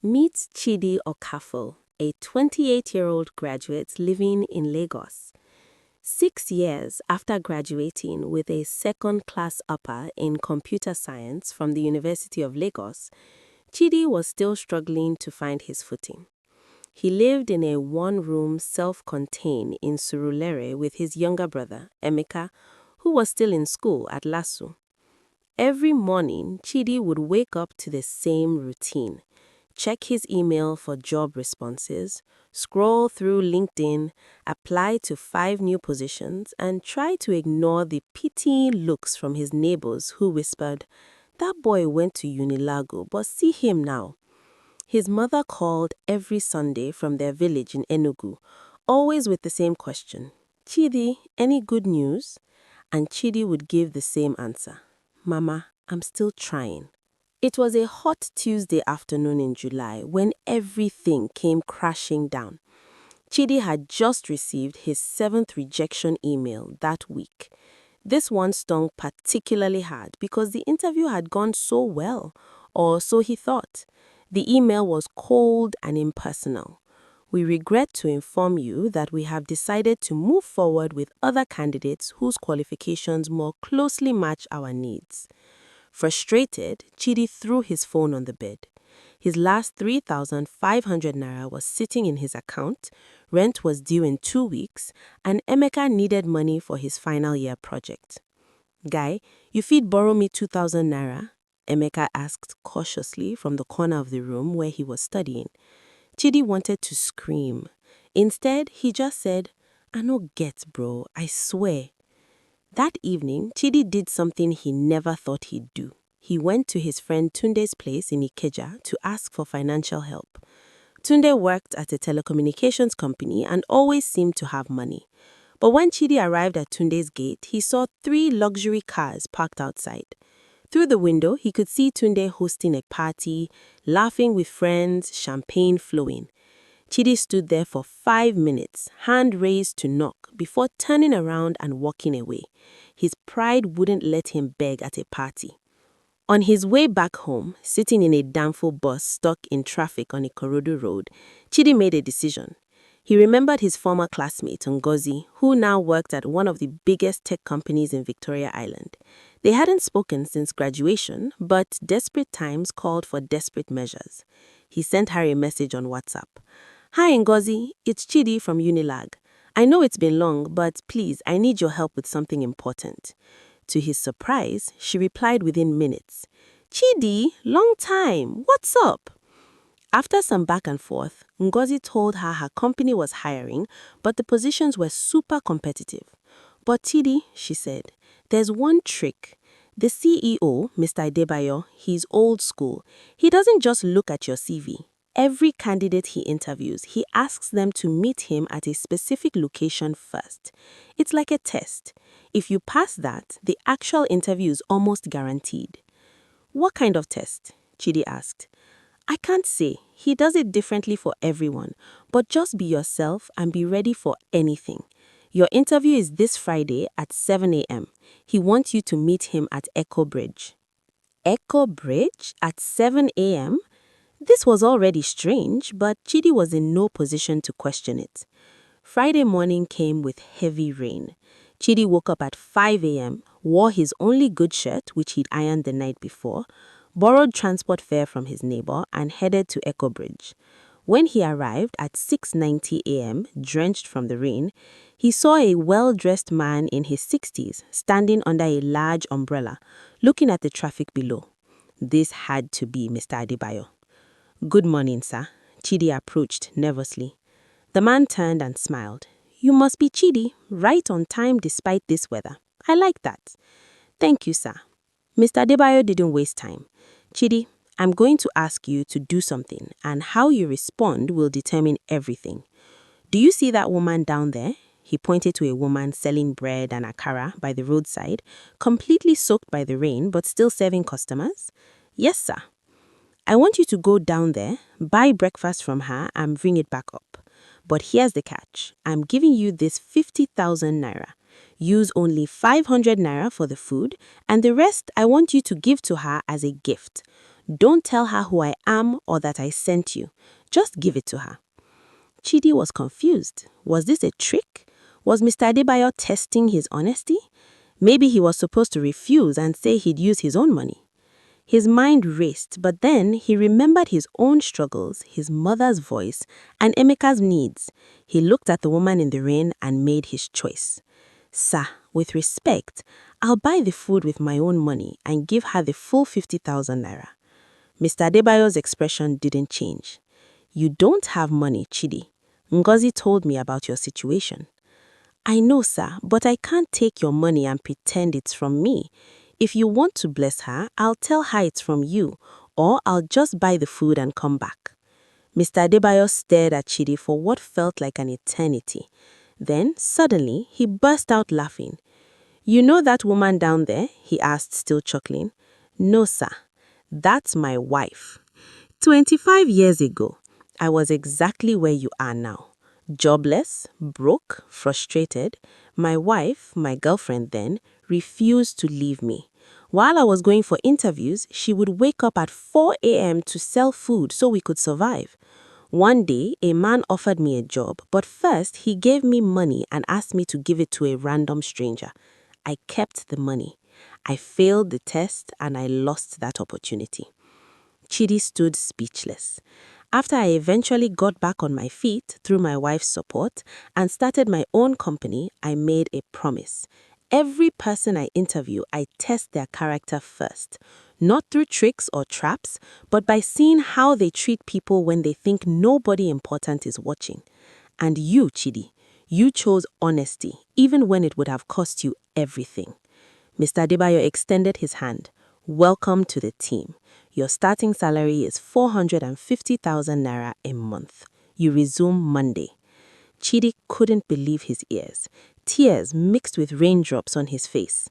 Meet Chidi Okafo, a 28-year-old graduate living in Lagos. 6 years after graduating with a second-class upper in computer science from the University of Lagos, Chidi was still struggling to find his footing. He lived in a one-room self-contained in Surulere with his younger brother, Emeka, who was still in school at LASU. Every morning, Chidi would wake up to the same routine. Check his email for job responses, scroll through LinkedIn, apply to 5 new positions, and try to ignore the pitying looks from his neighbors who whispered, "That boy went to UNILAG, but see him now." His mother called every Sunday from their village in Enugu, always with the same question, "Chidi, any good news?" And Chidi would give the same answer, "Mama, I'm still trying." It was a hot Tuesday afternoon in July when everything came crashing down. Chidi had just received his 7th rejection email that week. This one stung particularly hard because the interview had gone so well, or so he thought. The email was cold and impersonal. "We regret to inform you that we have decided to move forward with other candidates whose qualifications more closely match our needs." Frustrated, Chidi threw his phone on the bed. His last 3,500 naira was sitting in his account, rent was due in 2 weeks, and Emeka needed money for his final year project. "Guy, you fit borrow me 2,000 naira?" Emeka asked cautiously from the corner of the room where he was studying. Chidi wanted to scream. Instead, he just said, "I no get, bro, I swear." That evening, Chidi did something he never thought he'd do. He went to his friend Tunde's place in Ikeja to ask for financial help. Tunde worked at a telecommunications company and always seemed to have money. But when Chidi arrived at Tunde's gate, he saw 3 luxury cars parked outside. Through the window, he could see Tunde hosting a party, laughing with friends, champagne flowing. Chidi stood there for 5 minutes, hand raised to knock, before turning around and walking away. His pride wouldn't let him beg at a party. On his way back home, sitting in a Danfo bus stuck in traffic on Ikorodu Road, Chidi made a decision. He remembered his former classmate, Ngozi, who now worked at one of the biggest tech companies in Victoria Island. They hadn't spoken since graduation, but desperate times called for desperate measures. He sent her a message on WhatsApp. "Hi Ngozi, it's Chidi from UNILAG. I know it's been long, but please, I need your help with something important." To his surprise, she replied within minutes. "Chidi, long time, what's up?" After some back and forth, Ngozi told her company was hiring, but the positions were super competitive. "But Chidi," she said, "there's one trick. The CEO, Mr. Adebayo, he's old school. He doesn't just look at your CV. Every candidate he interviews, he asks them to meet him at a specific location first. It's like a test. If you pass that, the actual interview is almost guaranteed." "What kind of test?" Chidi asked. "I can't say. He does it differently for everyone. But just be yourself and be ready for anything. Your interview is this Friday at 7 a.m. He wants you to meet him at Eko Bridge." Eko Bridge at 7 a.m.? This was already strange, but Chidi was in no position to question it. Friday morning came with heavy rain. Chidi woke up at 5 a.m., wore his only good shirt, which he'd ironed the night before, borrowed transport fare from his neighbor, and headed to Eko Bridge. When he arrived at 6:90 a.m., drenched from the rain, he saw a well-dressed man in his 60s standing under a large umbrella, looking at the traffic below. This had to be Mr. Adebayo. "Good morning, sir." Chidi approached nervously. The man turned and smiled. "You must be Chidi, right on time despite this weather. I like that." "Thank you, sir." Mr. Adebayo didn't waste time. "Chidi, I'm going to ask you to do something, and how you respond will determine everything. Do you see that woman down there?" He pointed to a woman selling bread and akara by the roadside, completely soaked by the rain but still serving customers. "Yes, sir." "I want you to go down there, buy breakfast from her, and bring it back up. But here's the catch. I'm giving you this 50,000 naira. Use only 500 naira for the food, and the rest I want you to give to her as a gift. Don't tell her who I am or that I sent you. Just give it to her." Chidi was confused. Was this a trick? Was Mr. Adebayo testing his honesty? Maybe he was supposed to refuse and say he'd use his own money. His mind raced, but then he remembered his own struggles, his mother's voice, and Emeka's needs. He looked at the woman in the rain and made his choice. "Sir, with respect, I'll buy the food with my own money and give her the full 50,000 naira." Mr. Adebayo's expression didn't change. "You don't have money, Chidi. Ngozi told me about your situation." "I know, sir, but I can't take your money and pretend it's from me. If you want to bless her, I'll tell her it's from you, or I'll just buy the food and come back." Mr. Adebayo stared at Chidi for what felt like an eternity. Then, suddenly, he burst out laughing. "You know that woman down there?" he asked, still chuckling. "No, sir. That's my wife. 25 years ago, I was exactly where you are now. Jobless, broke, frustrated. My wife, my girlfriend then, refused to leave me. While I was going for interviews, she would wake up at 4 a.m. to sell food so we could survive. One day, a man offered me a job, but first he gave me money and asked me to give it to a random stranger. I kept the money. I failed the test and I lost that opportunity." Chidi stood speechless. After I eventually got back on my feet through my wife's support and started my own company, I made a promise. Every person I interview, I test their character first. Not through tricks or traps, but by seeing how they treat people when they think nobody important is watching. And you, Chidi, you chose honesty, even when it would have cost you everything. Mr. Adebayo extended his hand. "Welcome to the team. Your starting salary is 450,000 naira a month. You resume Monday." Chidi couldn't believe his ears. Tears mixed with raindrops on his face.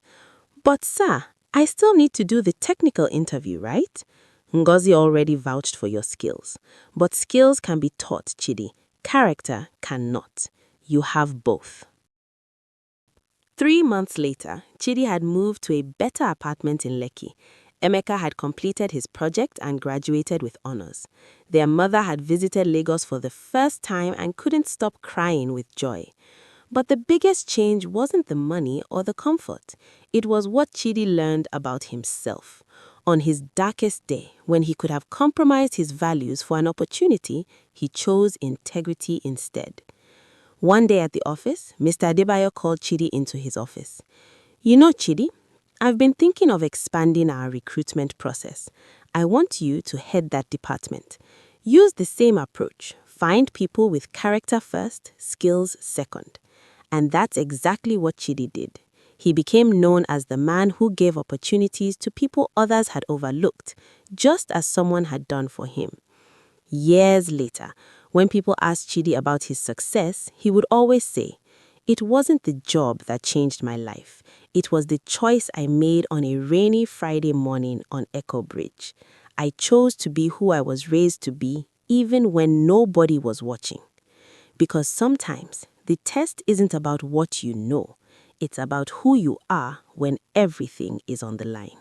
"But sir, I still need to do the technical interview, right?" "Ngozi already vouched for your skills. But skills can be taught, Chidi. Character cannot. You have both." 3 months later, Chidi had moved to a better apartment in Lekki. Emeka had completed his project and graduated with honors. Their mother had visited Lagos for the first time and couldn't stop crying with joy. But the biggest change wasn't the money or the comfort. It was what Chidi learned about himself. On his darkest day, when he could have compromised his values for an opportunity, he chose integrity instead. One day at the office, Mr. Adebayo called Chidi into his office. "You know, Chidi, I've been thinking of expanding our recruitment process. I want you to head that department. Use the same approach. Find people with character first, skills second." And that's exactly what Chidi did. He became known as the man who gave opportunities to people others had overlooked, just as someone had done for him. Years later, when people asked Chidi about his success, he would always say, "It wasn't the job that changed my life. It was the choice I made on a rainy Friday morning on Eko Bridge. I chose to be who I was raised to be, even when nobody was watching." Because sometimes the test isn't about what you know. It's about who you are when everything is on the line.